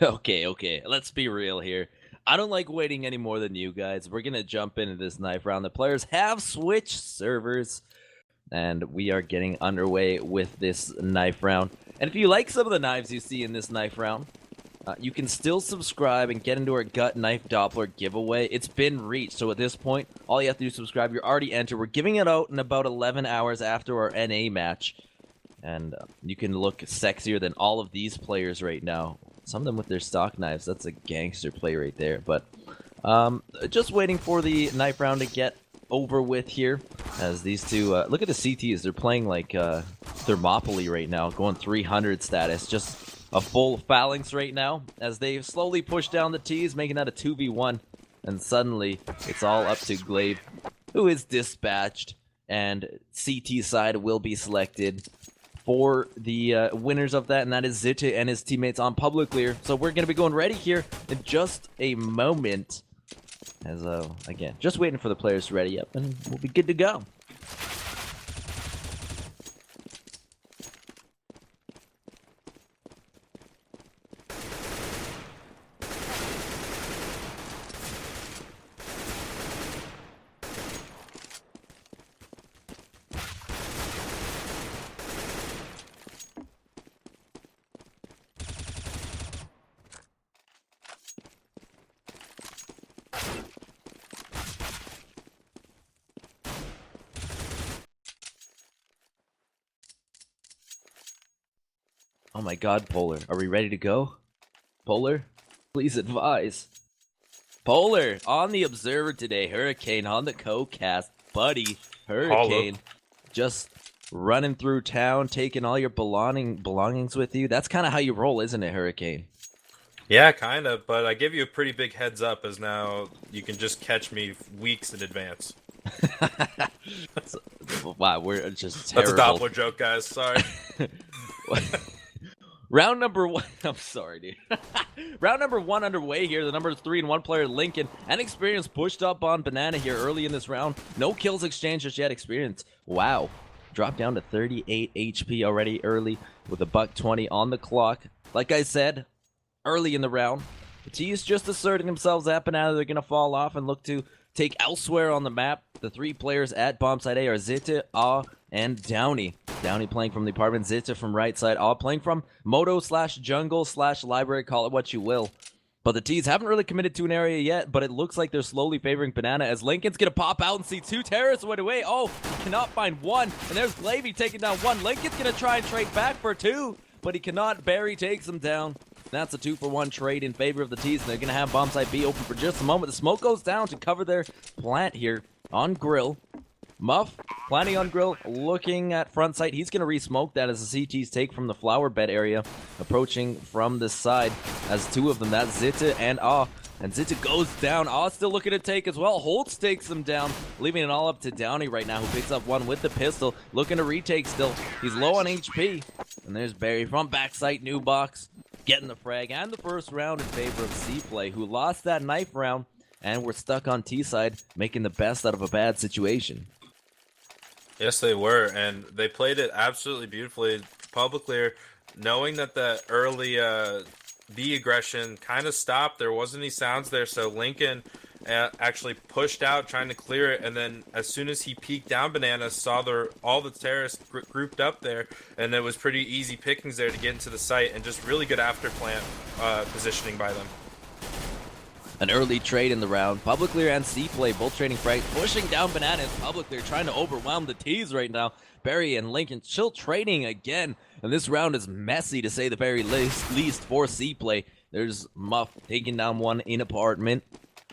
Okay, let's be real here. I don't like waiting any more than you guys. We're gonna jump into this knife round. The players have switched servers, and we are getting underway with this knife round. And if you like some of the knives you see in this knife round, you can still subscribe and get into our Gut Knife Doppler giveaway. It's been reached, so at this point, all you have to do is subscribe. You're already entered. We're giving it out in about 11 hours after our NA match. And you can look sexier than all of these players right now. Some of them with their stock knives. That's a gangster play right there. But just waiting for the knife round to get over with here. As these two, look at the CTs. They're playing like Thermopylae right now, going 300 status. Just a full phalanx right now as they slowly push down the T's, making that a 2v1. And suddenly, it's all up to Glaive, who is dispatched. And CT side will be selected for the winners of that, and that is Zita and his teammates on Publiclir. So we're going to be going ready here in just a moment. As, again, just waiting for the players to ready up, and we'll be good to go. Oh my god, Polar. Are we ready to go? Polar? Please advise. Polar, on the Observer today. Hurricane on the co-cast. Buddy, Hurricane. Just running through town, taking all your belongings with you. That's kind of how you roll, isn't it, Hurricane? Yeah, kind of, but I give you a pretty big heads up as now you can just catch me weeks in advance. Wow, we're just terrible. That's a Doppler joke, guys. Sorry. Round number one. I'm sorry, dude. Round number one underway here. The number 3 and 1 player, Lincoln, and Experience pushed up on Banana here early in this round. No kills exchanged just yet. Experience. Wow. Dropped down to 38 HP already early with a $120 on the clock. Like I said, early in the round, the T's just asserting themselves at Banana. They're going to fall off and look to take elsewhere on the map. The 3 players at bomb side A are Zita, and Downey. Downey playing from the apartment, Zita from right side, playing from Moto / jungle / library, call it what you will. But the T's haven't really committed to an area yet, but it looks like they're slowly favoring Banana as Lincoln's going to pop out and see 2 terrorists right away. Oh, he cannot find 1, and there's Glavy taking down 1. Lincoln's going to try and trade back for 2, but he cannot. Barry takes him down. That's a 2-for-1 trade in favor of the T's, and they're going to have bomb site B open for just a moment. The smoke goes down to cover their plant here on Grill. Muff, planning on Grill, looking at front sight. He's going to re-smoke that as the CTs take from the flower bed area, approaching from the side as 2 of them. That's Zita and And Zita goes down. Still looking to take as well. Holtz takes him down, leaving it all up to Downey right now, who picks up 1 with the pistol, looking to retake still. He's low on HP. And there's Barry from backside, new box, getting the frag and the first round in favor of Cplay, who lost that knife round, and we're stuck on T side, making the best out of a bad situation. Yes, they were, and they played it absolutely beautifully. Publiclir, knowing that the early B aggression kind of stopped, there wasn't any sounds there, so Lincoln actually pushed out, trying to clear it, and then as soon as he peeked down Banana, saw all the terrorists grouped up there, and it was pretty easy pickings there to get into the site, and just really good after-plant positioning by them. An early trade in the round. Publiclir and Cplay both trading frags, pushing down Bananas. Publiclir trying to overwhelm the T's right now. Barry and Lincoln still trading again. And this round is messy, to say the very least for Cplay. There's Muff taking down 1 in apartment.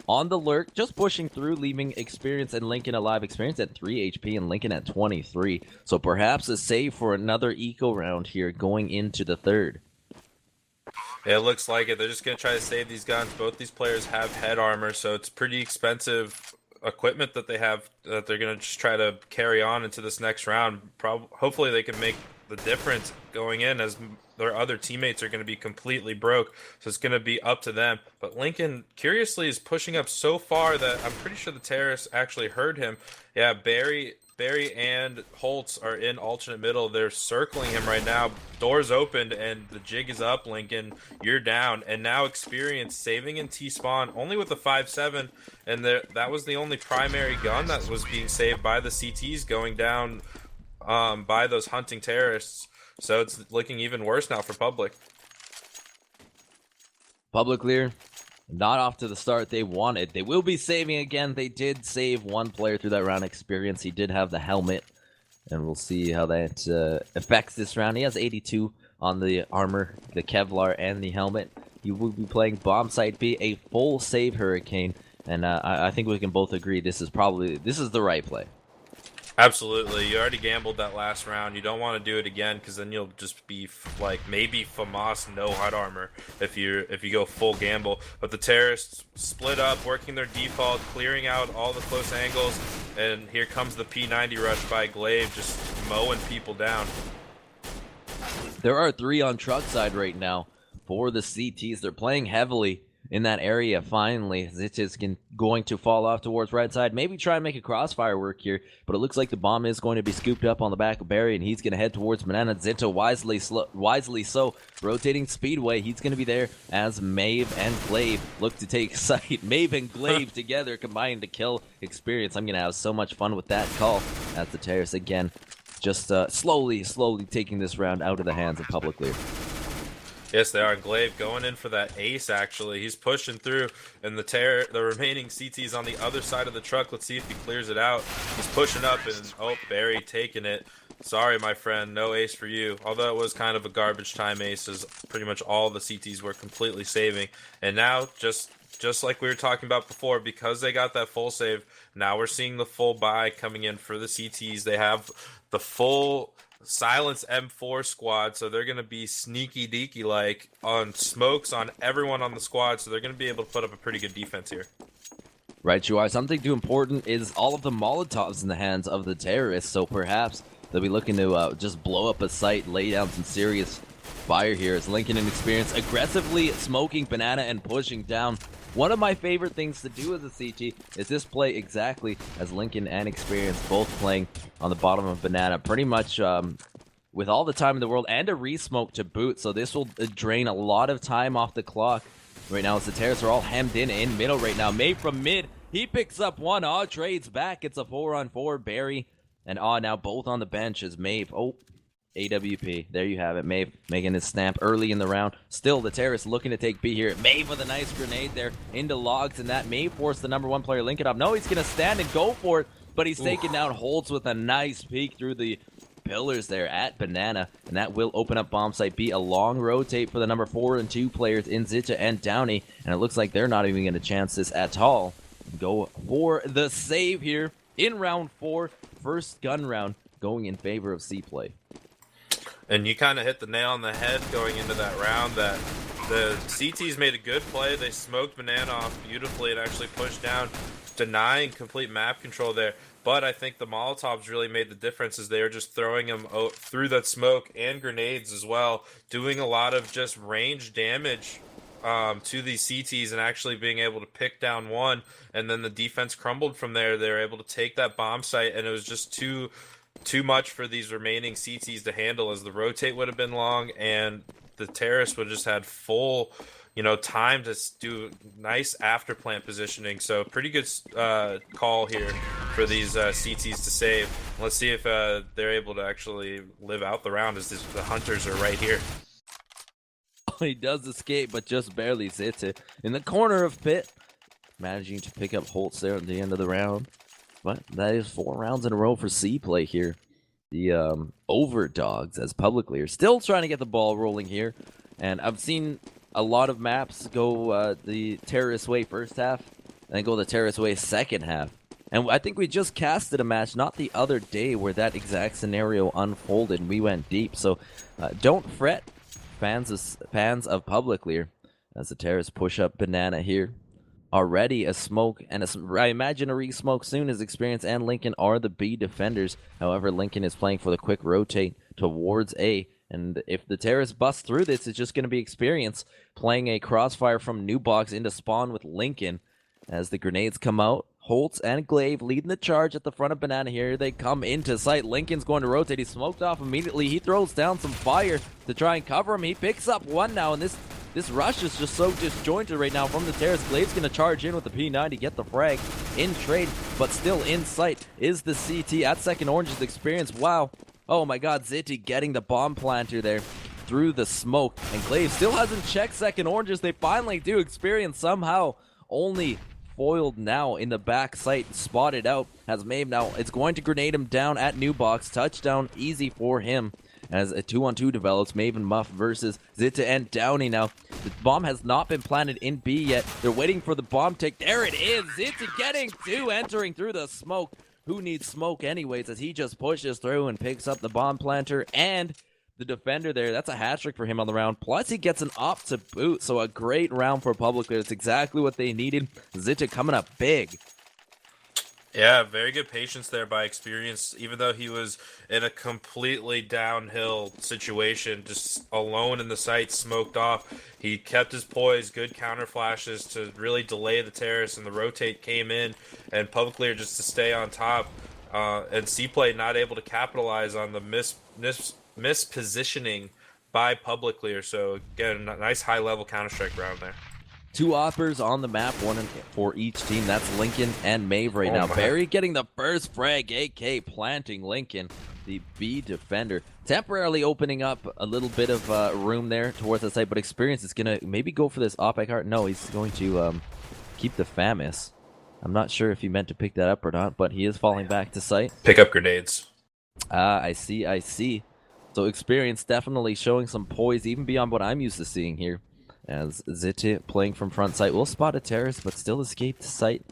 On the lurk, just pushing through, leaving Experience and Lincoln alive. Experience at 3 HP and Lincoln at 23. So perhaps a save for another eco round here going into the 3rd. Yeah, it looks like it. They're just going to try to save these guns. Both these players have head armor, so it's pretty expensive equipment that they have that they're going to just try to carry on into this next round. Hopefully they can make the difference going in, as their other teammates are going to be completely broke, so it's going to be up to them. But Lincoln, curiously, is pushing up so far that I'm pretty sure the terrorists actually heard him. Yeah, Barry Barry and Holtz are in alternate middle. They're circling him right now. Doors opened and the jig is up, Lincoln. You're down. And now Experience saving in T-spawn only with the 5-7. And that was the only primary gun that was being saved by the CTs going down by those hunting terrorists. So it's looking even worse now for Public. Publiclir, not off to the start they wanted. They will be saving again. They did save one player through that round. Experience. He did have the helmet, and we'll see how that affects this round. He has 82 on the armor, the Kevlar, and the helmet. He will be playing bomb site B, a full save Hurricane, and I think we can both agree this is the right play. Absolutely. You already gambled that last round. You don't want to do it again because then you'll just be like maybe FAMAS no hot armor if you go full gamble. But the terrorists split up, working their default, clearing out all the close angles, and here comes the P90 rush by Glaive, just mowing people down. There are 3 on truck side right now for the CTs. They're playing heavily in that area. Finally, Zit is going to fall off towards right side. Maybe try and make a crossfire work here, but it looks like the bomb is going to be scooped up on the back of Barry, and he's going to head towards Banana. Zito wisely so, rotating Speedway. He's going to be there as Maeve and Glaive look to take sight. Maeve and Glaive together combined to kill Experience. I'm going to have so much fun with that call as the Terrace again just slowly taking this round out of the hands of Publiclir. Yes, they are. Glaive going in for that ace, actually. He's pushing through, and the remaining CT's on the other side of the truck. Let's see if he clears it out. He's pushing up, and oh, Barry taking it. Sorry, my friend, no ace for you. Although it was kind of a garbage time ace, as pretty much all the CTs were completely saving. And now, just like we were talking about before, because they got that full save, now we're seeing the full buy coming in for the CTs. They have the full Silence M4 squad, so they're going to be sneaky deaky like on smokes on everyone on the squad, so they're going to be able to put up a pretty good defense here. Right, you are. Something too important is all of the Molotovs in the hands of the terrorists, so perhaps they'll be looking to just blow up a site, lay down some serious fire here as Lincoln and Experience aggressively smoking Banana and pushing down. One of my favorite things to do as a CT is this play exactly as Lincoln and Experience both playing on the bottom of Banana, pretty much with all the time in the world and a re-smoke to boot, so this will drain a lot of time off the clock. Right now, as the Terrorists are all hemmed in middle right now. Maeve from mid, he picks up one, trades back, it's a 4-on-4, Barry and now both on the bench as Maeve, AWP. There you have it. Maeve making his stamp early in the round. Still, the Terrorists looking to take B here. Maeve with a nice grenade there into logs, and that may force the number 1 player Lincoln up. No, he's going to stand and go for it, but he's taking down Holtz with a nice peek through the pillars there at Banana, and that will open up bomb site B. A long rotate for the number 4 and 2 players in Zita and Downey, and it looks like they're not even going to chance this at all. Go for the save here in round 4. First gun round going in favor of Cplay. And you kind of hit the nail on the head going into that round that the CTs made a good play. They smoked Banana off beautifully and actually pushed down, denying complete map control there. But I think the Molotovs really made the difference as they were just throwing them through that smoke and grenades as well, doing a lot of just range damage to these CTs and actually being able to pick down one. And then the defense crumbled from there. They were able to take that bomb site, and it was just too much for these remaining CTs to handle, as the rotate would have been long and the terrorists would have just had full time to do nice after plant positioning. So pretty good call here for these CTs to save. Let's see if they're able to actually live out the round, as the hunters are right here. He does escape, but just barely hits it in the corner of Pit, managing to pick up Holtz there at the end of the round. But that is 4 rounds in a row for Cplay here. The Overdogs, as Publiclir, still trying to get the ball rolling here. And I've seen a lot of maps go the terrorist way first half, and then go the terrorist way second half. And I think we just casted a match not the other day where that exact scenario unfolded and we went deep. So don't fret, fans of Publiclir, as the terrorists push up Banana here. Already a smoke, and I imagine a re-smoke soon, as Experience and Lincoln are the B defenders. However, Lincoln is playing for the quick rotate towards A, and if the terrorists bust through this, it's just going to be Experience playing a crossfire from new box into spawn with Lincoln. As the grenades come out, Holtz and Glaive leading the charge at the front of Banana here. They come into sight. Lincoln's going to rotate. He's smoked off immediately. He throws down some fire to try and cover him. He picks up one now, and this rush is just so disjointed right now from the terrace. Glaive's going to charge in with the P9 to get the frag in trade, but still in sight is the CT at second orange's experience. Wow. Oh my god, Zitty getting the bomb planter there through the smoke, and Glaive still hasn't checked second oranges. They finally do. Experience somehow only foiled now in the back site, spotted out as Maeve now. It's going to grenade him down at new box. Touchdown easy for him as a 2-on-2 develops. Maeve and Muff versus Zitta and Downey now. The bomb has not been planted in B yet. They're waiting for the bomb tick. There it is. Zitta getting two, entering through the smoke. Who needs smoke anyways, as he just pushes through and picks up the bomb planter and the defender there. That's a hat trick for him on the round. Plus, he gets an op to boot. So a great round for Publiclir. It's exactly what they needed. Zitta coming up big. Yeah, very good patience there by Experience, even though he was in a completely downhill situation, just alone in the site, smoked off. He kept his poise, good counter flashes to really delay the terrace, and the rotate came in, and Publiclir just to stay on top. And Cplay not able to capitalize on the mispositioning by Publiclir. So again, a nice high-level Counter-Strike round there. Two offers on the map, one for each team. That's Lincoln and Maeve right now. Barry getting the first frag, AK planting Lincoln, the B defender. Temporarily opening up a little bit of room there towards the site, but Experience is going to maybe go for this op card. No, he's going to keep the FAMAS. I'm not sure if he meant to pick that up or not, but he is falling back to site. Pick up grenades. I see. So Experience definitely showing some poise, even beyond what I'm used to seeing here. As Zitta playing from front site will spot a terrace, but still escaped site.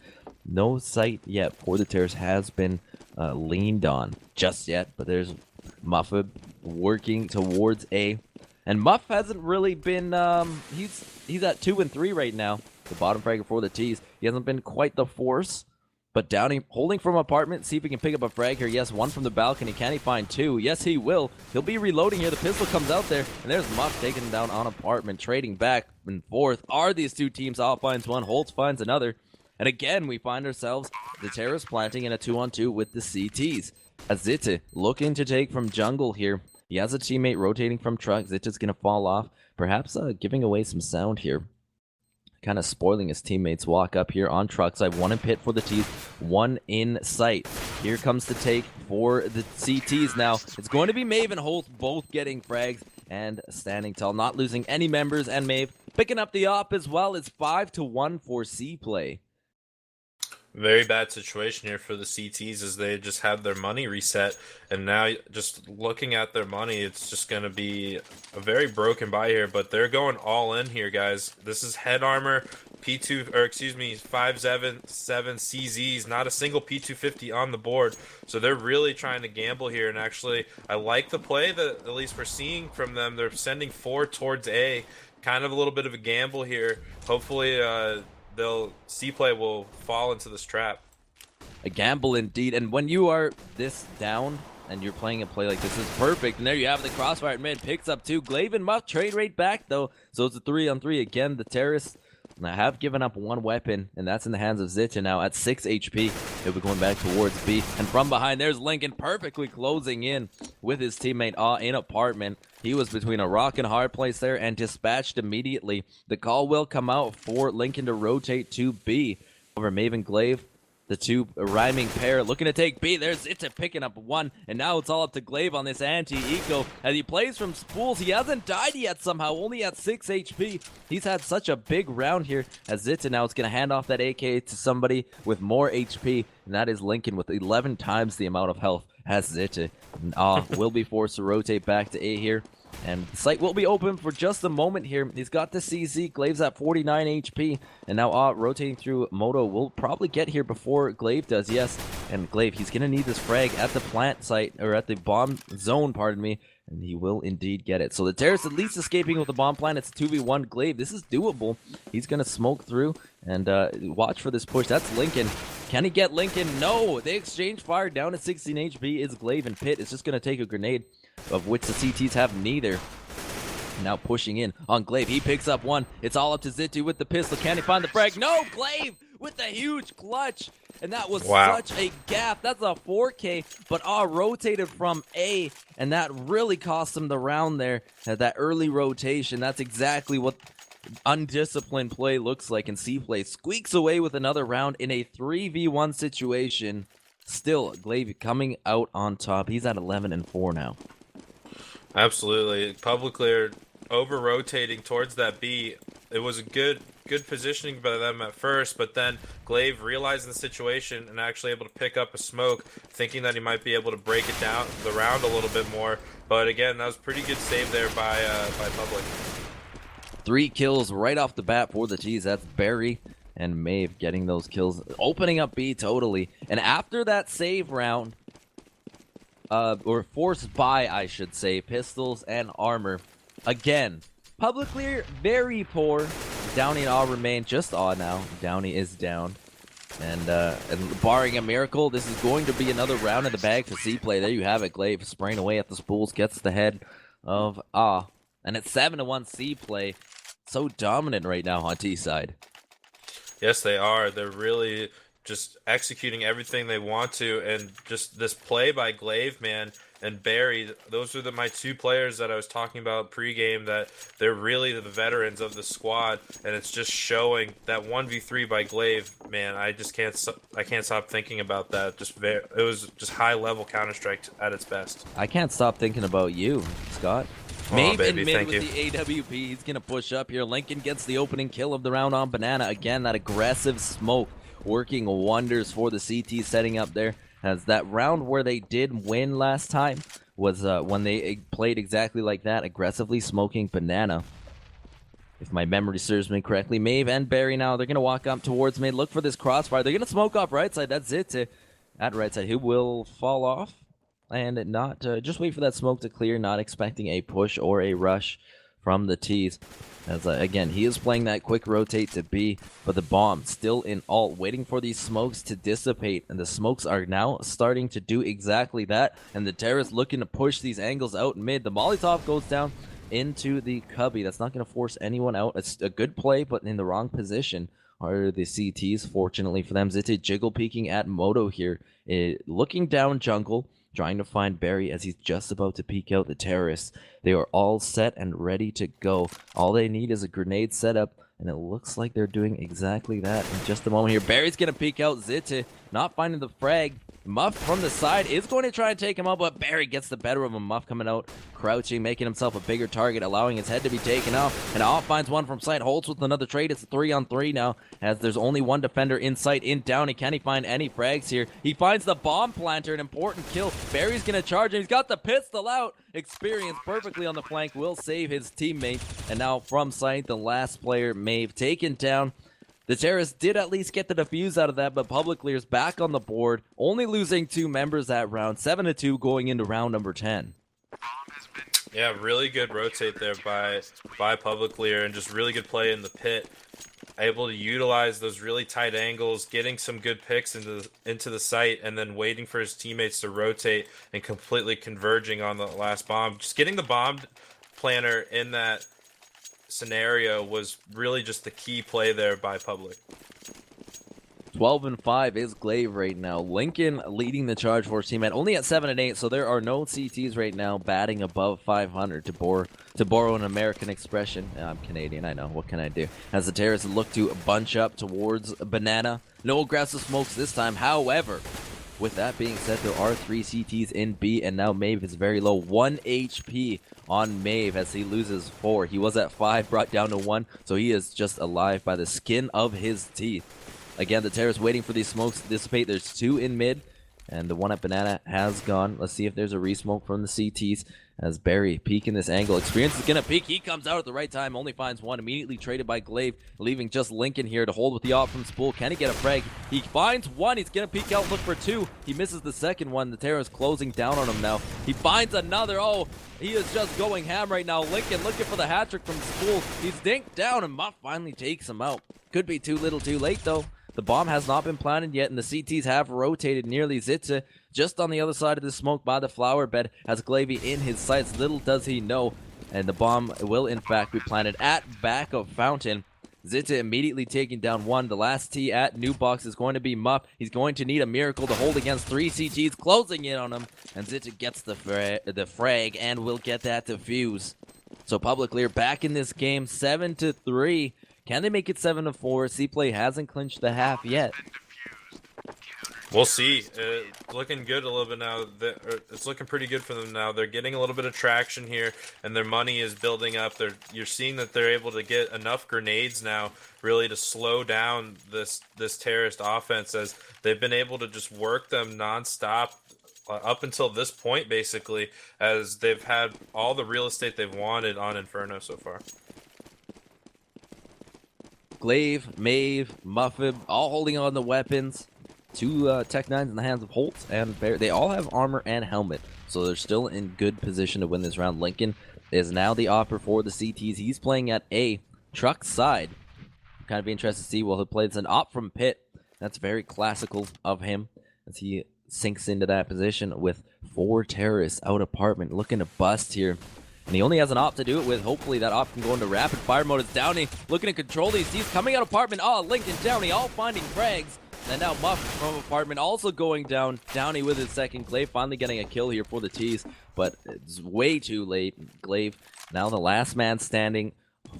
No sight yet for the terrace has been leaned on just yet, but there's Muffet working towards A. And Muff hasn't really been, he's at 2 and 3 right now. The bottom fragger for the T's. He hasn't been quite the force. But Downey holding from apartment, see if he can pick up a frag here. Yes, one from the balcony. Can he find two? Yes, he will. He'll be reloading here. The pistol comes out there, and there's Muff taking him down on apartment, trading back and forth. Are these two teams? Off finds one, Holtz finds another. And again, we find ourselves the terrace planting in a 2-on-2 with the CTs. As Zitta looking to take from jungle here. He has a teammate rotating from truck. Zitta's going to fall off, perhaps giving away some sound here. Kind of spoiling his teammates. Walk up here on truck side. One in pit for the T's, one in sight. Here comes the take for the CTs now. It's going to be Maeve and Holt both getting frags and standing tall. Not losing any members, and Maeve picking up the op as well. It's 5-1 for Cplay. Very bad situation here for the CTs as they just had their money reset, and now just looking at their money, it's just going to be a very broken buy here, but they're going all in here, guys. This is head armor, 577 CZs, not a single P250 on the board, so they're really trying to gamble here, and actually, I like the play that at least we're seeing from them. They're sending 4 towards A, kind of a little bit of a gamble here. Hopefully, Cplay will fall into this trap. A gamble indeed, and when you are this down and you're playing a play like this, is perfect. And there you have the crossfire at mid, picks up 2. Glaive and Muff trade right back though, so it's a 3-on-3 again. The terrorists have given up one weapon, and that's in the hands of Zitta now at 6 HP. He'll be going back towards B, and from behind there's Lincoln perfectly closing in with his teammate in apartment. He was between a rock and a hard place there and dispatched immediately. The call will come out for Lincoln to rotate to B over Maven Glaive. The two rhyming pair looking to take B. There's Zitta picking up 1, and now it's all up to Glaive on this anti-eco. As he plays from spools, he hasn't died yet somehow, only at 6 HP. He's had such a big round here as Zitta now is going to hand off that AK to somebody with more HP, and that is Lincoln with 11 times the amount of health as Zitta. Will be forced to rotate back to A here. And the site will be open for just a moment here. He's got the CZ. Glaive's at 49 HP. And now rotating through Moto will probably get here before Glaive does. Yes. And Glaive, he's going to need this frag at the plant site, or at the bomb zone, pardon me. And he will indeed get it. So the terrorist at least escaping with the bomb plant. It's 2v1 Glaive. This is doable. He's going to smoke through and watch for this push. That's Lincoln. Can he get Lincoln? No. They exchange fire down to 16 HP. Is Glaive in pit. It's just going to take a grenade, of which the CTs have neither. Now pushing in on Glaive. He picks up 1. It's all up to Zitta with the pistol. Can he find the frag? No! Glaive with a huge clutch. And that was Wow. such a gap. That's a 4K, but rotated from A, and that really cost him the round there. That early rotation, that's exactly what undisciplined play looks like, and Cplay squeaks away with another round in a 3v1 situation. Still, Glaive coming out on top. He's at 11-4 now. Absolutely. Publiclir over-rotating towards that B. It was a good positioning by them at first, but then Glaive realizing the situation and actually able to pick up a smoke, thinking that he might be able to break it down the round a little bit more. But again, that was a pretty good save there by Public. 3 kills right off the bat for the T's. That's Barry and Maeve getting those kills, opening up B totally. And after that save round, or forced by, I should say, pistols and armor, again, Publiclir very poor. Downey and all remain just odd now. Downey is down. And barring a miracle, this is going to be another round in the bag for Cplay. There you have it. Glaive spraying away at the spools, gets the head of and it's 7-1 Cplay. So dominant right now on T side. Yes, they are. They're really just executing everything they want to, and just this play by Glaive, man, and Barry, those are my 2 players that I was talking about pregame, that they're really the veterans of the squad, and it's just showing that 1v3 by Glaive, man, I can't stop thinking about that. It was just high-level Counter-Strike at its best. I can't stop thinking about you, Scott. Oh, baby, mid thank with you. the AWP. He's going to push up here. Lincoln gets the opening kill of the round on Banana. Again, that aggressive smoke working wonders for the CT setting up there. As that round where they did win last time was when they played exactly like that, aggressively smoking Banana. If my memory serves me correctly, Maeve and Barry now, they're going to walk up towards mid. Look for this crossfire. They're going to smoke off right side. That's it. At right side, who will fall off. And not just wait for that smoke to clear, not expecting a push or a rush from the T's. As again, he is playing that quick rotate to B, but the bomb still in alt, waiting for these smokes to dissipate, and the smokes are now starting to do exactly that, and the terrorists looking to push these angles out mid. The Molotov goes down into the cubby. That's not going to force anyone out. It's a good play, but in the wrong position are the CTs, fortunately for them. Zitte jiggle peeking at Moto here, looking down jungle, trying to find Barry as he's just about to peek out the terrorists. They are all set and ready to go. All they need is a grenade setup, and it looks like they're doing exactly that in just a moment here. Barry's going to peek out Zitte, not finding the frag. Muff from the side is going to try and take him out, but Barry gets the better of him. Muff coming out, crouching, making himself a bigger target, allowing his head to be taken off. And off finds one from sight, holds with another trade. It's a 3-on-3 now, as there's only one defender in sight in Downey. Can he find any frags here? He finds the bomb planter, an important kill. Barry's going to charge him. He's got the pistol out. Experience perfectly on the flank, will save his teammate. And now from sight, the last player, Maeve, taken down. The terrorists did at least get the defuse out of that, but Publiclir's back on the board, only losing 2 members that round, 7-2 going into round number 10. Yeah, really good rotate there by Publiclir, and just really good play in the pit. Able to utilize those really tight angles, getting some good picks into the site, and then waiting for his teammates to rotate and completely converging on the last bomb. Just getting the bomb planter in that scenario was really just the key play there by Public. 12-5 is Glaive right now. Lincoln leading the charge force team at only at 7-8, so there are no CTs right now batting above 500 to borrow an American expression. I'm Canadian, I know. What can I do? As the terrorists look to bunch up towards Banana. No aggressive smokes this time. However, with that being said, there are 3 CTs in B, and now Maeve is very low. 1 HP on Maeve as he loses 4. He was at 5, brought down to 1, so he is just alive by the skin of his teeth. Again, the terrorists waiting for these smokes to dissipate. There's 2 in mid, and the one at Banana has gone. Let's see if there's a resmoke from the CTs as Barry peeking this angle. Experience is going to peek. He comes out at the right time, only finds 1. Immediately traded by Glaive, leaving just Lincoln here to hold with the op from Spool. Can he get a frag? He finds 1. He's going to peek out, look for 2. He misses the second one. The terrorist closing down on him now. He finds another. Oh, he is just going ham right now. Lincoln looking for the hat trick from Spool. He's dinked down, and Muff finally takes him out. Could be too little too late, though. The bomb has not been planted yet, and the CTs have rotated nearly. Zitte just on the other side of the smoke by the flower bed has Glaive in his sights. Little does he know, and the bomb will in fact be planted at back of Fountain. Zitta immediately taking down one. The last T at New Box is going to be Muff. He's going to need a miracle to hold against 3 CTs, closing in on him. And Zitta gets the frag and will get that defuse. So Publiclir back in this game, 7-3. Can they make it 7-4? Cplay hasn't clinched the half yet. We'll see. Looking good a little bit now. It's looking pretty good for them now. They're getting a little bit of traction here, and their money is building up. You're seeing that they're able to get enough grenades now, really, to slow down this terrorist offense, as they've been able to just work them nonstop up until this point, basically, as they've had all the real estate they've wanted on Inferno so far. Glaive, Maeve, Muffib, all holding on the weapons. 2 Tech 9s in the hands of Holt and Bear. They all have armor and helmet, so they're still in good position to win this round. Lincoln is now the opper for the CTs. He's playing at A, truck side. Kind of be interested to see while he plays an op from pit. That's very classical of him, as he sinks into that position with 4 terrorists out apartment, looking to bust here. And he only has an op to do it with. Hopefully that op can go into rapid fire mode. It's Downey looking to control these. He's coming out apartment. Oh, Lincoln, Downey all finding frags. And now Muff from apartment also going down. Downey with his second. Glaive finally getting a kill here for the T's, but it's way too late. Glaive now the last man standing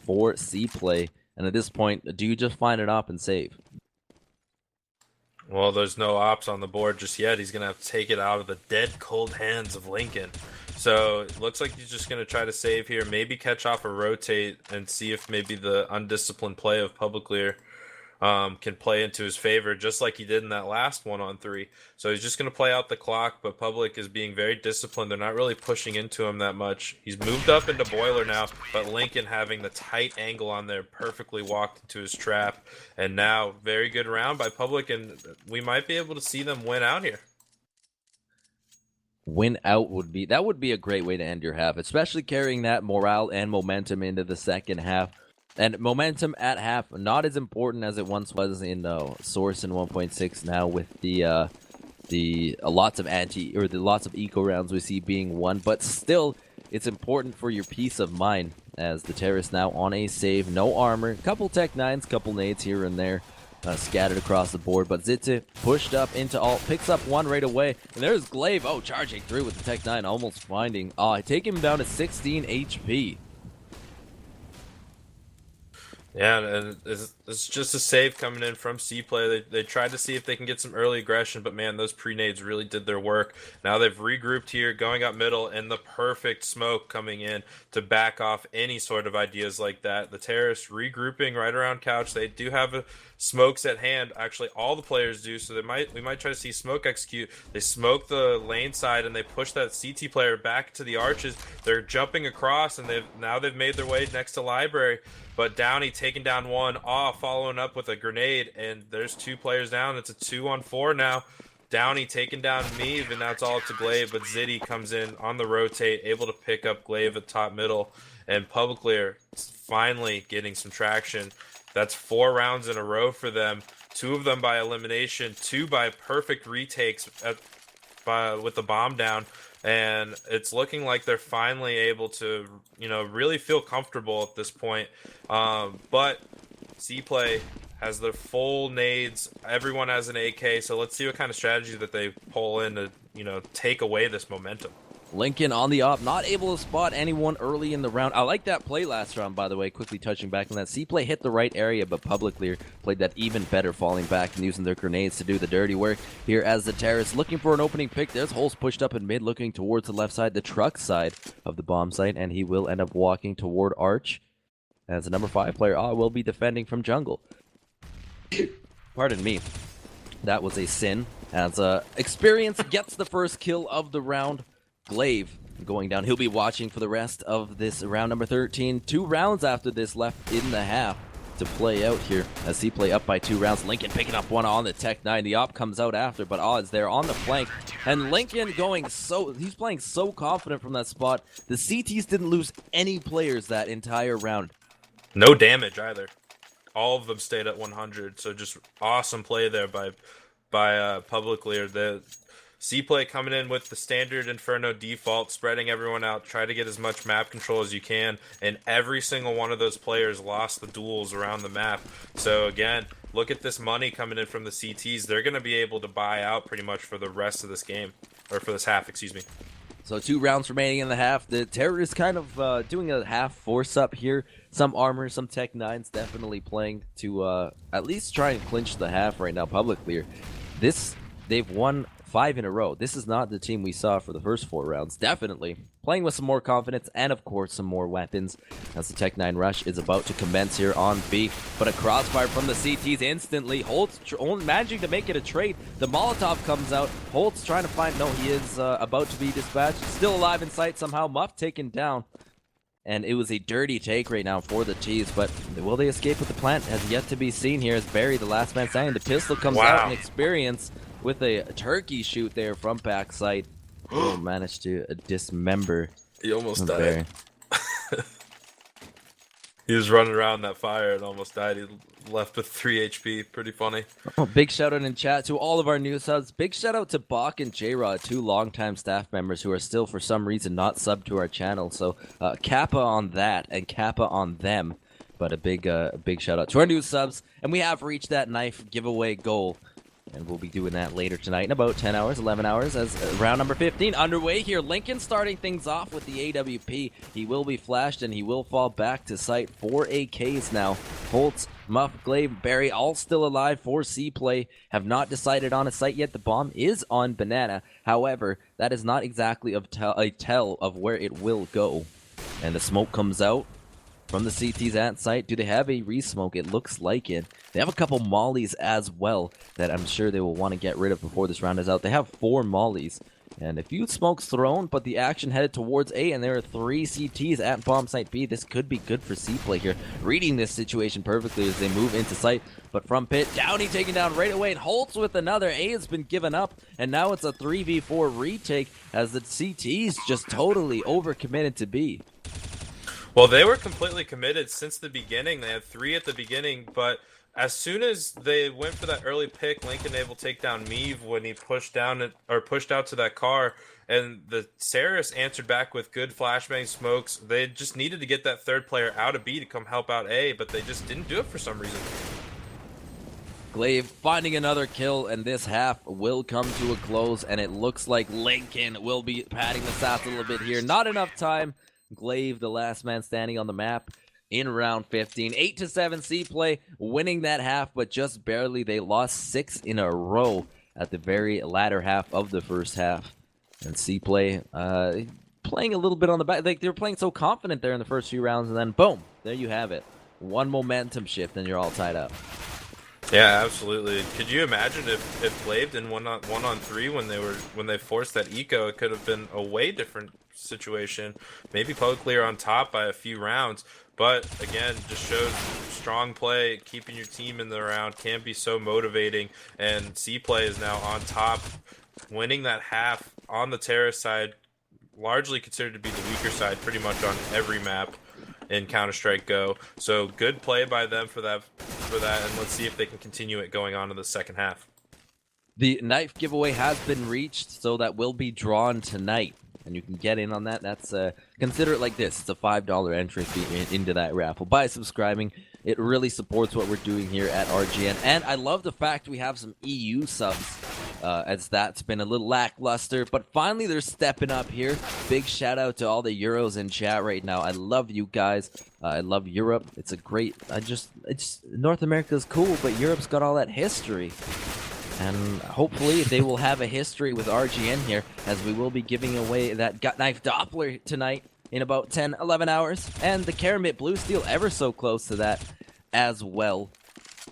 for Cplay. And at this point, do you just find it up and save? Well, there's no ops on the board just yet. He's going to have to take it out of the dead cold hands of Lincoln. So it looks like he's just going to try to save here, maybe catch off a rotate and see if maybe the undisciplined play of Publiclir can play into his favor, just like he did in that last 1-on-3. So he's just going to play out the clock, but Public is being very disciplined. They're not really pushing into him that much. He's moved up into Boiler now, but Lincoln having the tight angle on there perfectly walked into his trap. And now, very good round by Public, and we might be able to see them win out here. Win out would be a great way to end your half, especially carrying that morale and momentum into the second half. And momentum at half, not as important as it once was in Source in 1.6 now, with the lots of lots of eco rounds we see being won. But still, it's important for your peace of mind, as the terrorists now on a save, no armor, couple Tech 9s, couple nades here and there, scattered across the board. But Zitta pushed up into alt, picks up one right away, and there's Glaive, charging through with the Tech 9, almost finding. I take him down to 16 HP. Yeah, and it's just a save coming in from Cplay. They tried to see if they can get some early aggression, but man, those pre-nades really did their work. Now they've regrouped here, going up middle, and the perfect smoke coming in to back off any sort of ideas like that. The terrorists regrouping right around couch. They do have smokes at hand. Actually, all the players do, so we might try to see smoke execute. They smoke the lane side, and they push that CT player back to the arches. They're jumping across, and they've made their way next to library. But Downey taking down one, following up with a grenade, and there's 2 players down. It's a 2-on-4 now. Downey taking down Meave, and that's all up to Glaive, but Zitty comes in on the rotate, able to pick up Glaive at top middle, and Publiclir finally getting some traction. That's 4 rounds in a row for them, 2 of them by elimination, 2 by perfect retakes with the bomb down. And it's looking like they're finally able to, really feel comfortable at this point. But Cplay has their full nades. Everyone has an AK. So let's see what kind of strategy that they pull in to, take away this momentum. Lincoln on the op, not able to spot anyone early in the round. I like that play last round, by the way, quickly touching back on that. Cplay hit the right area, but Publiclir played that even better, falling back and using their grenades to do the dirty work here as the terrorists looking for an opening pick. There's holes pushed up in mid, looking towards the left side, the truck side of the bomb site, and he will end up walking toward Arch, as the number 5 player will be defending from jungle. Pardon me. That was a sin, as Experience gets the first kill of the round. Glaive going down. He'll be watching for the rest of this round number 13. 2 rounds after this left in the half to play out here as Cplay up by 2 rounds. Lincoln picking up one on the Tech 9. The op comes out after, but odds there on the flank. And Lincoln he's playing so confident from that spot. The CTs didn't lose any players that entire round. No damage either. All of them stayed at 100. So just awesome play there by Publiclir. Cplay coming in with the standard Inferno default, spreading everyone out, try to get as much map control as you can, and every single one of those players lost the duels around the map. So again, look at this money coming in from the CTs. They're going to be able to buy out pretty much for the rest of this game, or for this half, excuse me. So 2 rounds remaining in the half. The Terrorists kind of doing a half force up here. Some armor, some Tech 9s definitely playing to at least try and clinch the half right now. Publiclir, they've won 5 in a row. This is not the team we saw for the first 4 rounds. Definitely playing with some more confidence and, of course, some more weapons as the Tech 9 rush is about to commence here on B. But a crossfire from the CTs instantly. Holtz managing to make it a trade. The Molotov comes out. Holtz trying to find... No, he is about to be dispatched. Still alive in sight somehow. Muff taken down. And it was a dirty take right now for the T's, but will they escape with the plant has yet to be seen here as Barry, the last man standing. The pistol comes out in experience with a turkey shoot there from backside. Will manage to dismember. He almost died. He was running around that fire and almost died. He left with 3 HP. Pretty funny. Oh, big shout out in chat to all of our new subs. Big shout out to Bach and J-Rod, 2 longtime staff members who are still for some reason not subbed to our channel. So Kappa on that and Kappa on them. But a big shout out to our new subs. And we have reached that knife giveaway goal. And we'll be doing that later tonight in about 10 hours, 11 hours, as round number 15 underway here. Lincoln starting things off with the AWP. He will be flashed, and he will fall back to site. 4 AKs now. Holtz, Muff, Glaive, Barry, all still alive for Cplay. Have not decided on a site yet. The bomb is on Banana. However, that is not exactly a tell of where it will go. And the smoke comes out from the CTs at site. Do they have a resmoke? It looks like it. They have a couple mollies as well that I'm sure they will want to get rid of before this round is out. They have 4 mollies and a few smokes thrown, but the action headed towards A, and there are 3 CTs at bomb site B. This could be good for Cplay here, reading this situation perfectly as they move into site. But from pit, Downey taken down right away, and Holtz with another. A has been given up, and now it's a 3v4 retake as the CTs just totally overcommitted to B. Well, they were completely committed since the beginning. They had 3 at the beginning, but as soon as they went for that early pick, Lincoln able to take down Meave when he pushed down or pushed out to that car, and the Saris answered back with good flashbang smokes. They just needed to get that 3rd player out of B to come help out A, but they just didn't do it for some reason. Glaive finding another kill, and this half will come to a close, and it looks like Lincoln will be padding the stats a little bit here. Not enough time. Glaive, the last man standing on the map in round 15. 8-7 Cplay, winning that half, but just barely. They lost 6 in a row at the very latter half of the first half. And Cplay playing a little bit on the back. Like, they were playing so confident there in the first few rounds, and then boom, there you have it. One momentum shift, and you're all tied up. Yeah, absolutely. Could you imagine if Glaive in 1-on-3 when they forced that eco, it could have been a way different situation. Maybe Publiclir on top by a few rounds, but again, just shows strong play. Keeping your team in the round can be so motivating, and Cplay is now on top, winning that half on the terrorist side, largely considered to be the weaker side pretty much on every map in Counter-Strike Go. So good play by them for that, and let's see if they can continue it going on to the second half. The knife giveaway has been reached, so that will be drawn tonight, and you can get in on that. That's consider it like this: it's a $5 entry fee into that raffle. By subscribing, it really supports what we're doing here at RGN, and I love the fact we have some EU subs, as that's been a little lackluster, but finally they're stepping up here. Big shout out to all the Euros in chat right now. I love you guys. I love Europe. It's a great. It's North America's cool, but Europe's got all that history. And hopefully they will have a history with RGN here, as we will be giving away that gut knife Doppler tonight in about 10, 11 hours. And the Karamit Blue Steel ever so close to that as well.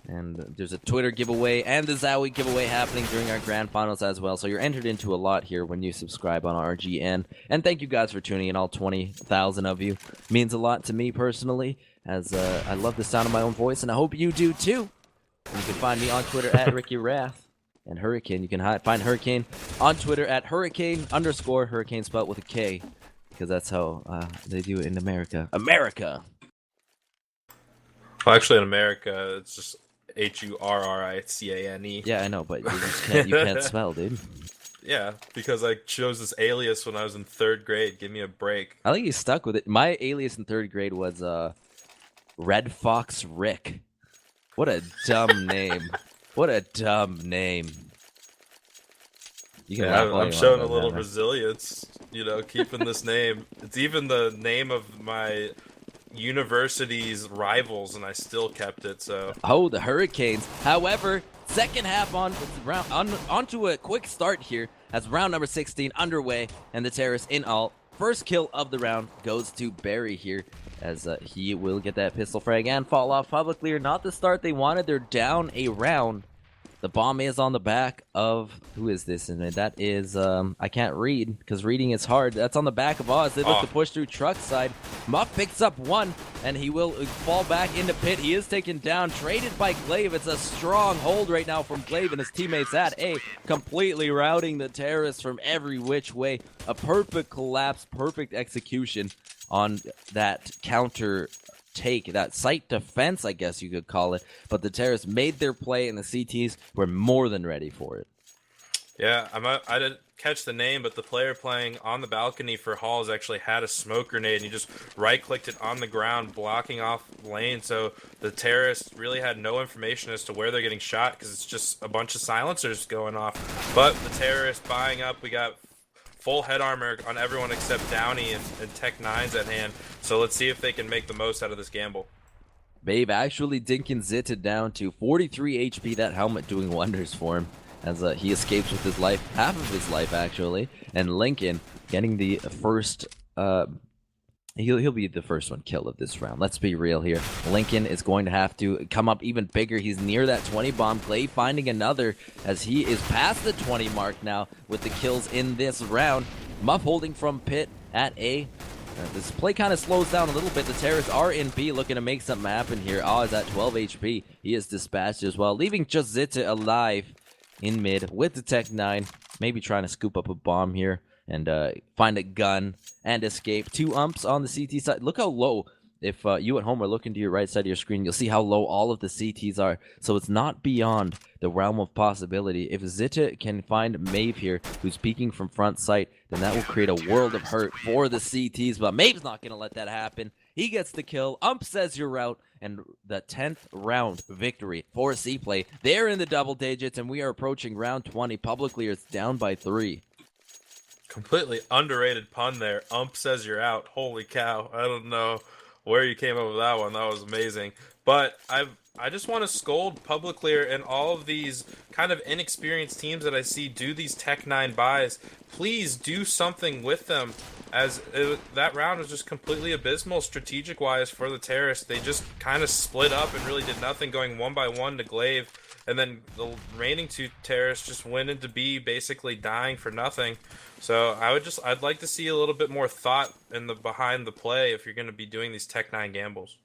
And there's a Twitter giveaway and the Zowie giveaway happening during our grand finals as well. So you're entered into a lot here when you subscribe on RGN. And thank you guys for tuning in, all 20,000 of you. It means a lot to me personally, as I love the sound of my own voice, and I hope you do too. And you can find me on Twitter at Ricky Wrath. And Hurricane, you can find Hurricane on Twitter at Hurricane_Hurricane spelled with a K, because that's how they do it in America. America! Well, actually in America, it's just Hurricane. Yeah, I know, but you can't spell, dude. Yeah, because I chose this alias when I was in 3rd grade. Give me a break. I think he's stuck with it. My alias in 3rd grade was Red Fox Rick. What a dumb name. What a dumb name. You can laugh Yeah, all I'm you want showing a about little that, man. resilience, keeping this name. It's even the name of my university's rivals, and I still kept it. So Oh, the Hurricanes. However, second half onto a quick start here as round number 16 underway, and the Terrace in all. First kill of the round goes to Barry here, as he will get that pistol frag and fall off. Publiclir, not the start they wanted. They're down a round. The bomb is on the back of, who is this? And that is, I can't read because reading is hard. That's on the back of Oz. They look to push through truck side. Muff picks up one, and he will fall back into pit. He is taken down, traded by Glaive. It's a strong hold right now from Glaive and his teammates at A, completely routing the terrorists from every which way. A perfect collapse, perfect execution on that counter take, that site defense, I guess you could call it. But the terrorists made their play, and the CTs were more than ready for it. Yeah, I didn't catch the name, but the player playing on the balcony for Halls actually had a smoke grenade, and he just right-clicked it on the ground, blocking off lane. So the terrorists really had no information as to where they're getting shot because it's just a bunch of silencers going off. But the terrorists buying up. We got full head armor on everyone except Downey and Tech 9's at hand. So let's see if they can make the most out of this gamble. Babe actually dinking Zitta down to 43 HP. That helmet doing wonders for him as he escapes with his life, half of his life actually. And Lincoln getting the first, he'll be the first one killed of this round. Let's be real here. Lincoln is going to have to come up even bigger. He's near that 20 bomb. Clay finding another as he is past the 20 mark now with the kills in this round. Muff holding from pit at A. This play kind of slows down a little bit. The terrorists are in B looking to make something happen here. Oz at 12 HP. He is dispatched as well, leaving just Zitta alive in mid with the Tech 9. Maybe trying to scoop up a bomb here and find a gun and escape. 2 umps on the CT side. Look how low. If you at home are looking to your right side of your screen, you'll see how low all of the CTs are. So it's not beyond the realm of possibility. If Zitta can find Maeve here, who's peeking from front sight, then that will create a world of hurt for the CTs. But Maeve's not going to let that happen. He gets the kill. Ump says you're out. And the 10th round victory for Cplay. They're in the double digits, and we are approaching round 20. Publiclir is down by 3. Completely underrated pun there. Ump says you're out. Holy cow. I don't know where you came up with that one. That was amazing. But I just want to scold Publiclir and all of these kind of inexperienced teams that I see do these Tech 9 buys. Please do something with them, as that round was just completely abysmal strategic-wise for the terrorists. They just kind of split up and really did nothing, going 1 by 1 to Glaive, and then the remaining 2 terrorists just went into B, basically dying for nothing. So I'd like to see a little bit more thought in the behind the play if you're going to be doing these Tech 9 gambles.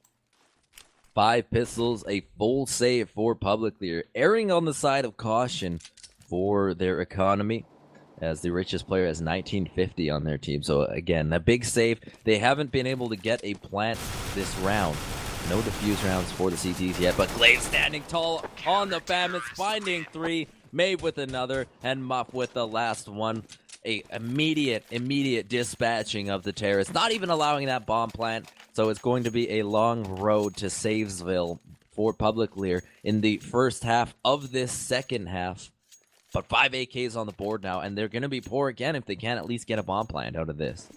5 pistols, a full save for Publiclir, erring on the side of caution for their economy, as the richest player has 1950 on their team. So again, a big save. They haven't been able to get a plant this round. No defuse rounds for the CTs yet, but Glaive standing tall on the Famines, finding 3, Maeve with another, and Muff with the last one. A immediate dispatching of the terrorists, not even allowing that bomb plant. So it's going to be a long road to Savesville for Publiclir in the first half of this second half. But 5 AKs on the board now, and they're going to be poor again if they can't at least get a bomb plant out of this.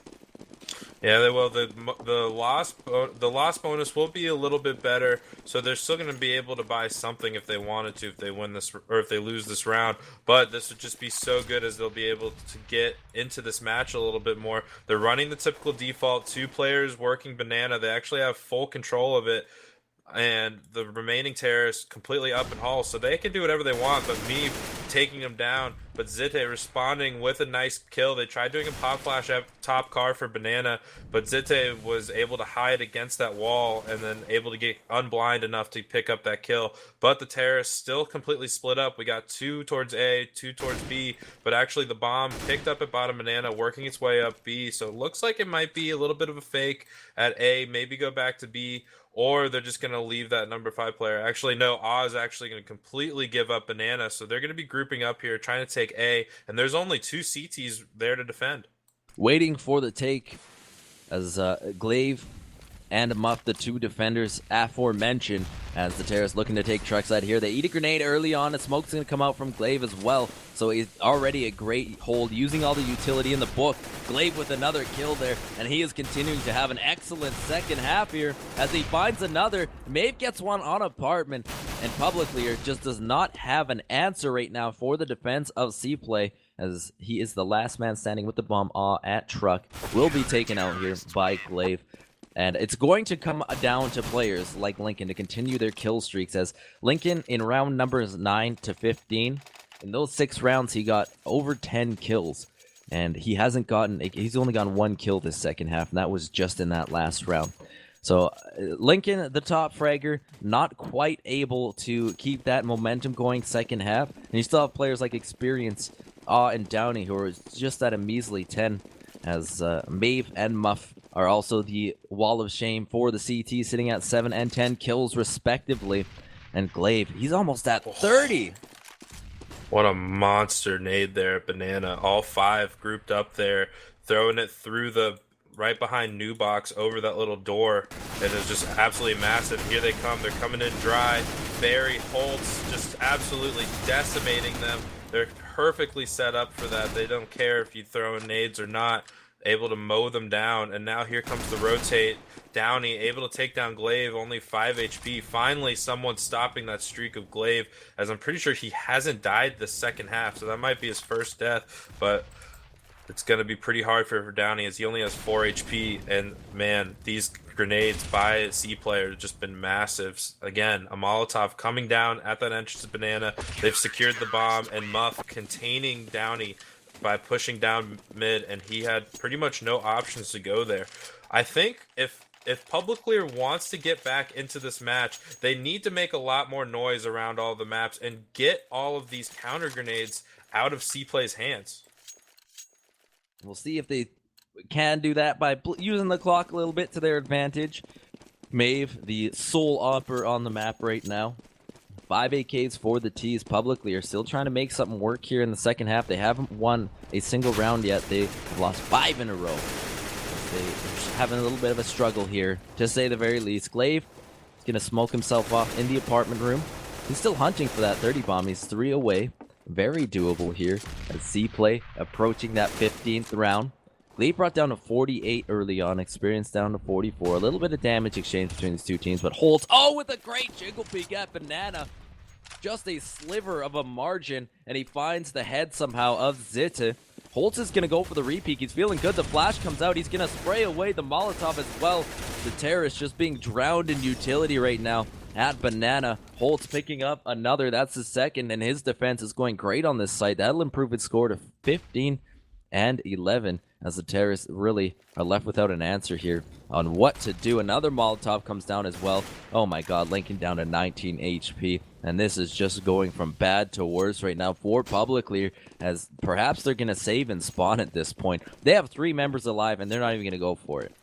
Yeah, they will. The loss bonus will be a little bit better, so they're still going to be able to buy something if they wanted to, if they win this or if they lose this round. But this would just be so good as they'll be able to get into this match a little bit more. They're running the typical default, 2 players working banana. They actually have full control of it, and the remaining terrorists completely up in Hall, so they can do whatever they want. But me taking them down, but Zitte responding with a nice kill. They tried doing a pop flash at top car for Banana, but Zitte was able to hide against that wall and then able to get unblind enough to pick up that kill. But the terrorists still completely split up. We got 2 towards A, 2 towards B, but actually the bomb picked up at bottom Banana, working its way up B. So it looks like it might be a little bit of a fake at A, maybe go back to B, or they're just going to leave that number 5 player. Actually, no, Oz actually going to completely give up Banana, so they're going to be grouping up here, trying to take take A, and there's only 2 CTs there to defend. Waiting for the take as Glaive and Muff, the 2 defenders aforementioned, as the Terrorists looking to take truck side here. They eat a grenade early on, and smoke's going to come out from Glaive as well. So he's already a great hold, using all the utility in the book. Glaive with another kill there, and he is continuing to have an excellent second half here as he finds another. Maeve gets one on apartment, and Publiclir just does not have an answer right now for the defense of Cplay, as he is the last man standing with the bomb at truck. Will be taken out here by Glaive. And it's going to come down to players like Lincoln to continue their kill streaks, as Lincoln in round numbers 9 to 15, in those 6 rounds he got over 10 kills. And he's only gotten 1 kill this second half, and that was just in that last round. So Lincoln, the top fragger, not quite able to keep that momentum going second half. And you still have players like Experience, and Downey, who are just at a measly 10, as Maeve and Muff are also the wall of shame for the CT, sitting at 7 and 10 kills respectively. And Glaive, he's almost at 30. What a monster nade there at Banana. All 5 grouped up there, throwing it through the right behind New Box over that little door. It is just absolutely massive. Here they come. They're coming in dry. Barry, Holtz, just absolutely decimating them. They're perfectly set up for that. They don't care if you throw in nades or not. Able to mow them down, and now here comes the rotate. Downey able to take down Glaive, only 5 HP. Finally, someone stopping that streak of Glaive, as I'm pretty sure he hasn't died this second half, so that might be his first death, but it's going to be pretty hard for Downey, as he only has 4 HP, and man, these grenades by Cplay have just been massive. Again, a Molotov coming down at that entrance to Banana. They've secured the bomb, and Muff containing Downey by pushing down mid, and he had pretty much no options to go there. I think if Publiclir wants to get back into this match, they need to make a lot more noise around all the maps and get all of these counter grenades out of Cplay's hands. We'll see if they can do that by using the clock a little bit to their advantage. Maeve, the sole opper on the map right now. 5 AKs for the T's. Publicly are still trying to make something work here in the second half. They haven't won a single round yet. They've lost 5 in a row. They're having a little bit of a struggle here, to say the very least. Glaive is going to smoke himself off in the apartment room. He's still hunting for that 30 bomb. He's 3 away. Very doable here as Cplay approaching that 15th round. Glaive brought down to 48 early on, Experience down to 44. A little bit of damage exchange between these 2 teams, but Holtz, with a great jiggle peek at Banana. Just a sliver of a margin, and he finds the head somehow of Zitte. Holtz is going to go for the repeat. He's feeling good. The flash comes out. He's going to spray away the Molotov as well. The Terrorist just being drowned in utility right now at Banana. Holtz picking up another. That's his second, and his defense is going great on this site. That'll improve its score to 15 and 11, as the Terrorists really are left without an answer here on what to do. Another Molotov comes down as well. Oh my god, Lincoln down to 19 HP. And this is just going from bad to worse right now for Publiclir, as perhaps they're going to save and spawn at this point. They have 3 members alive, and they're not even going to go for it.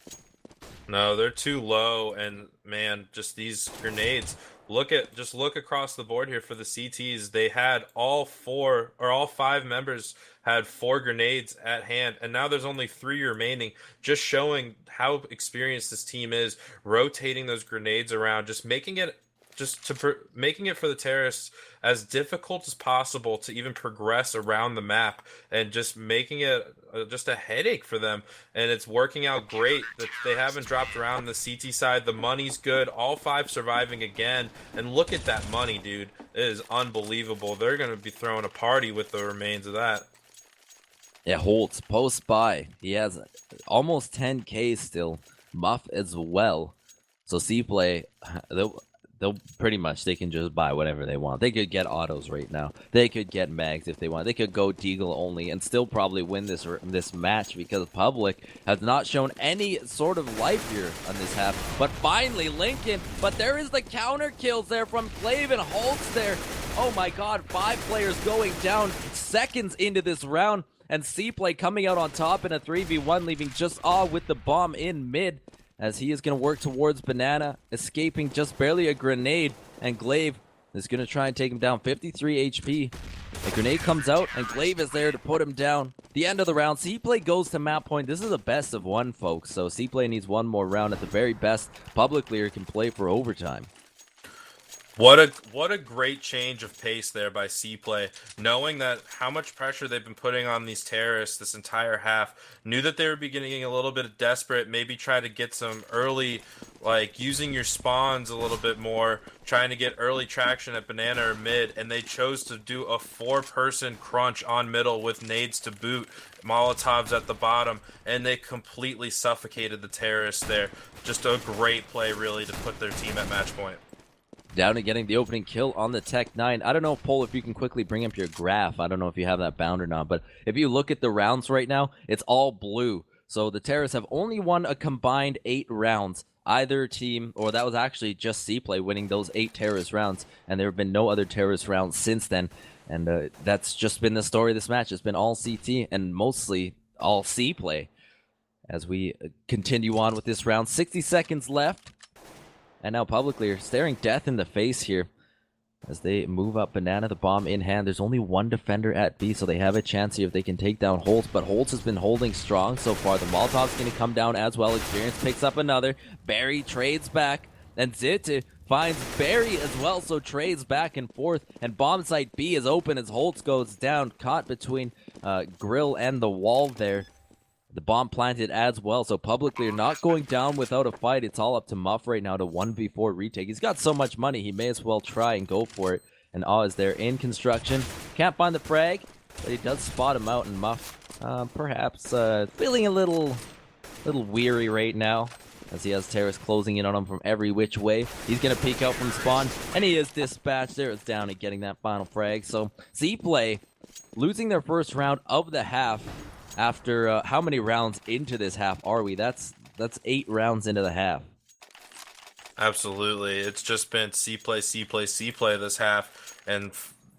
No, they're too low, and man, just these grenades. Look across the board here for the CTs. They had all 5 members had 4 grenades at hand, and now there's only 3 remaining, just showing how experienced this team is, rotating those grenades around, just making it for the Terrorists as difficult as possible to even progress around the map, and just making it just a headache for them. And it's working out great that they haven't dropped around on the CT side. The money's good. All 5 surviving again. And look at that money, dude. It is unbelievable. They're going to be throwing a party with the remains of that. Yeah, Holtz, post-buy. He has almost 10k still. Muff as well. So Cplay, they'll pretty much, they can just buy whatever they want. They could get autos right now. They could get mags if they want. They could go Deagle only and still probably win this match, because Public has not shown any sort of life here on this half. But finally, Lincoln. But there is the counter kills there from Glaive and Holtz there. Oh my god, 5 players going down seconds into this round. And Cplay coming out on top in a 3v1, leaving just with the bomb in mid, as he is going to work towards Banana, escaping just barely a grenade, and Glaive is going to try and take him down. 53 HP The grenade comes out, and Glaive is there to put him down. The end of the round, Cplay goes to map point. This is a best of one, folks, so Cplay needs one more round. At the very best, Publiclir can play for overtime. What a great change of pace there by Cplay, knowing that how much pressure they've been putting on these terrorists this entire half. Knew that they were beginning a little bit desperate, maybe try to get some early, like using your spawns a little bit more, trying to get early traction at banana or mid, and they chose to do a 4-person crunch on middle with nades to boot, Molotovs at the bottom, and they completely suffocated the terrorists there. Just a great play, really, to put their team at match point. Down to getting the opening kill on the Tech 9. I don't know, Pole, if you can quickly bring up your graph. I don't know if you have that bound or not, but if you look at the rounds right now, it's all blue. So the terrorists have only won a combined 8 rounds. Either team, or that was actually just Cplay winning those 8 terrorist rounds, and there have been no other terrorist rounds since then. And that's just been the story of this match. It's been all CT and mostly all Cplay. As we continue on with this round, 60 seconds left. And now Publiclir staring death in the face here as they move up banana, the bomb in hand. There's only one defender at B, so they have a chance here if they can take down Holtz. But Holtz has been holding strong so far. The Molotov's going to come down as well. Experience picks up another. Barry trades back. And Zit finds Barry as well, so trades back and forth. And bomb site B is open as Holtz goes down, caught between Grill and the wall there. The bomb planted as well, so Publiclir not going down without a fight. It's all up to Muff right now to 1v4 retake. He's got so much money, he may as well try and go for it. And Aw is there in construction. Can't find the frag, but he does spot him out, and Muff perhaps feeling a little weary right now as he has terrorists closing in on him from every which way. He's going to peek out from spawn, and he is dispatched. There is down and getting that final frag. So Cplay losing their first round of the half. After how many rounds into this half are we? That's 8 rounds into the half. Absolutely. It's just been Cplay this half. And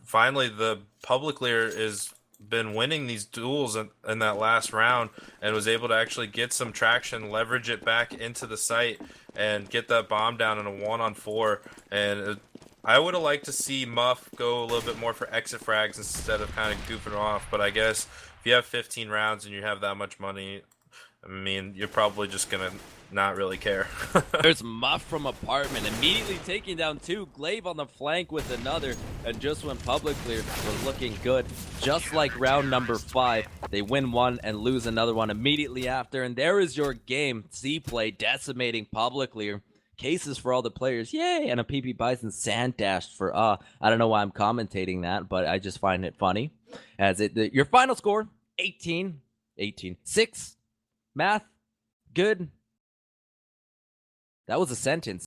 finally, the Publiclir has been winning these duels in that last round and was able to actually get some traction, leverage it back into the site, and get that bomb down in a 1-on-4. And I would have liked to see Muff go a little bit more for exit frags instead of kind of goofing off. But I guess if you have 15 rounds and you have that much money, I mean, you're probably just going to not really care. There's Muff from apartment, immediately taking down 2. Glaive on the flank with another. And just when Publiclir was looking good, just like round number 5, they win one and lose another one immediately after. And there is your game. Cplay decimating Publiclir. Cases for all the players, yay! And a PP Bison sand dashed for I don't know why I'm commentating that, but I just find it funny. As your final score, 18, 6. Math, good. That was a sentence.